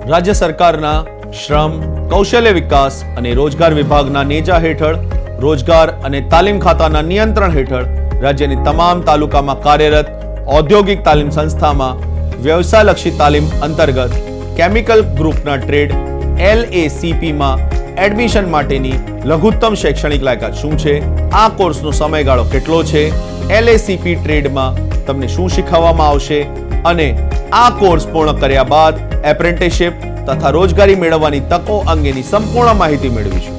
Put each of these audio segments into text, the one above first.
રાજ્ય સરકારના શ્રમ, કૌશલ્ય વિકાસ અને રોજગાર વિભાગના નેજા હેઠળ રોજગાર અને તાલીમ ખાતાના નિયંત્રણ હેઠળ રાજ્યની તમામ તાલુકામાં કાર્યરત ઔદ્યોગિક તાલીમ સંસ્થામાં વ્યવસાયલક્ષી તાલીમ અંતર્ગત કેમિકલ ગ્રુપના ટ્રેડ LACP માં એડમિશન માટેની લઘુત્તમ શૈક્ષણિક લાયકાત શું છે, આ કોર્સનો સમયગાળો કેટલો છે, LACP ટ્રેડમાં તમને શું શીખવવામાં આવશે અને આ કોર્સ પૂર્ણ કર્યા બાદ એપ્રેન્ટિસશિપ તથા રોજગારી મેળવવાની તકો અંગેની સંપૂર્ણ માહિતી મેળવીશું.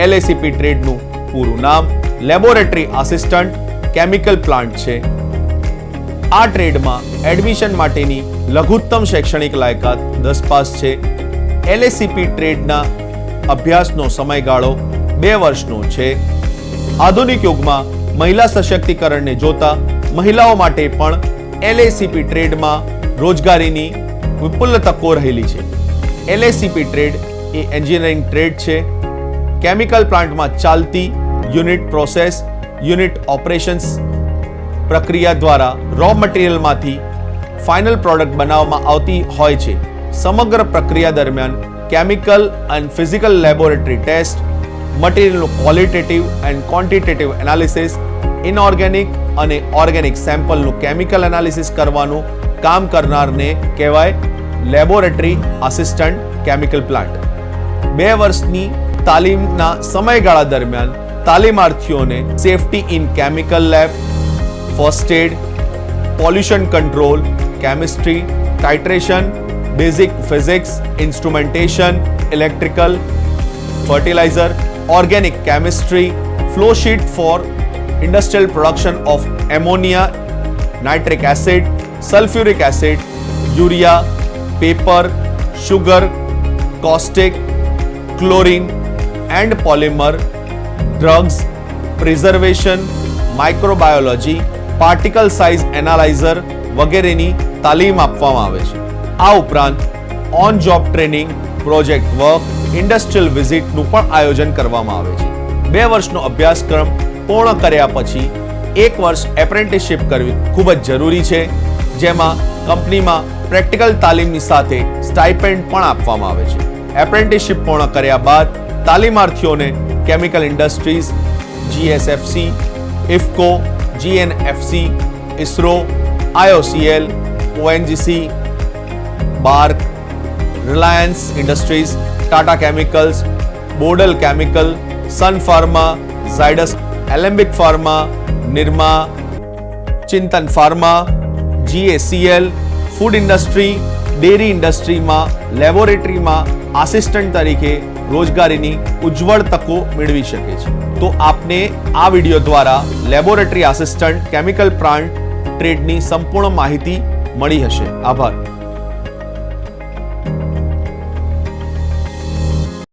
LACP ટ્રેડનું પૂરું નામ લેબોરેટરી આસિસ્ટન્ટ કેમિકલ પ્લાન્ટ છે. આ ટ્રેડમાં એડમિશન માટેની લઘુત્તમ શૈક્ષણિક લાયકાત 10 પાસ છે. LACP ટ્રેડના અભ્યાસનો સમયગાળો 2 વર્ષનો છે. આધુનિક યુગમાં મહિલા સશક્તિકરણને જોતા મહિલાઓ માટે પણ LACP ટ્રેડમાં રોજગારીની વિપુલ તકો રહેલી છે. LACP ટ્રેડ એ એન્જિનિયરિંગ ટ્રેડ છે. કેમિકલ પ્લાન્ટમાં ચાલતી યુનિટ પ્રોસેસ, યુનિટ ઓપરેશન્સ પ્રક્રિયા દ્વારા રો મટીરિયલમાંથી ફાઇનલ પ્રોડક્ટ બનાવવામાં આવતી હોય છે. સમગ્ર પ્રક્રિયા દરમિયાન chemical and physical laboratory test, મટીરિયલનું qualitative and quantitative analysis, inorganic અને ઓર્ગેનિક સેમ્પલનું કેમિકલ એનાલિસિસ કરવાનું કામ કરનારને કહેવાય લેબોરેટરી આસિસ્ટન્ટ કેમિકલ પ્લાન્ટ. 2 વર્ષની તાલીમના સમયગાળા દરમિયાન તાલીમાર્થીઓને safety in chemical lab, first aid, pollution control, chemistry, titration, basic physics, instrumentation, electrical, fertiliser, organic chemistry, flow sheet for industrial production of ammonia, nitric acid, sulphuric acid, urea, paper, sugar, caustic, chlorine and polymer, drugs, preservation, microbiology, particle size analyser વગેરેની તાલીમ આપવામાં આવે છે. આ ઉપરાંત on job training, project work, industrial વિઝિટનું પણ આયોજન કરવામાં આવે છે. 2 વર્ષનો અભ્યાસક્રમ પૂર્ણ કર્યા પછી 1 વર્ષ એપ્રેન્ટિસશિપ કરવી ખૂબ જ જરૂરી છે, જેમાં કંપનીમાં પ્રેક્ટિકલ તાલીમની સાથે સ્ટાઇપેન્ડ પણ આપવામાં આવે છે. એપ્રેન્ટિસશિપ પૂર્ણ કર્યા બાદ તાલીમાર્થીઓને chemical industries, GSFC, IFFCO, GNFC, ISRO, IOCL, ONGC, BARC, Reliance Industries, Tata Chemicals, Bodal Chemical, Sun Pharma, Zydus, Alembic Pharma, Nirma, Chintan Pharma, GACL, food industry, dairy ઇન્ડસ્ટ્રીમાં લેબોરેટરીમાં આસિસ્ટન્ટ તરીકે રોજગારીની ઉજ્જવળ તકો મેળવી શકે છે. તો આપને આ વિડીયો દ્વારા લેબોરેટરી આસિસ્ટન્ટ કેમિકલ પ્લાન્ટ ટ્રેડની સંપૂર્ણ માહિતી મળી હશે. આભાર.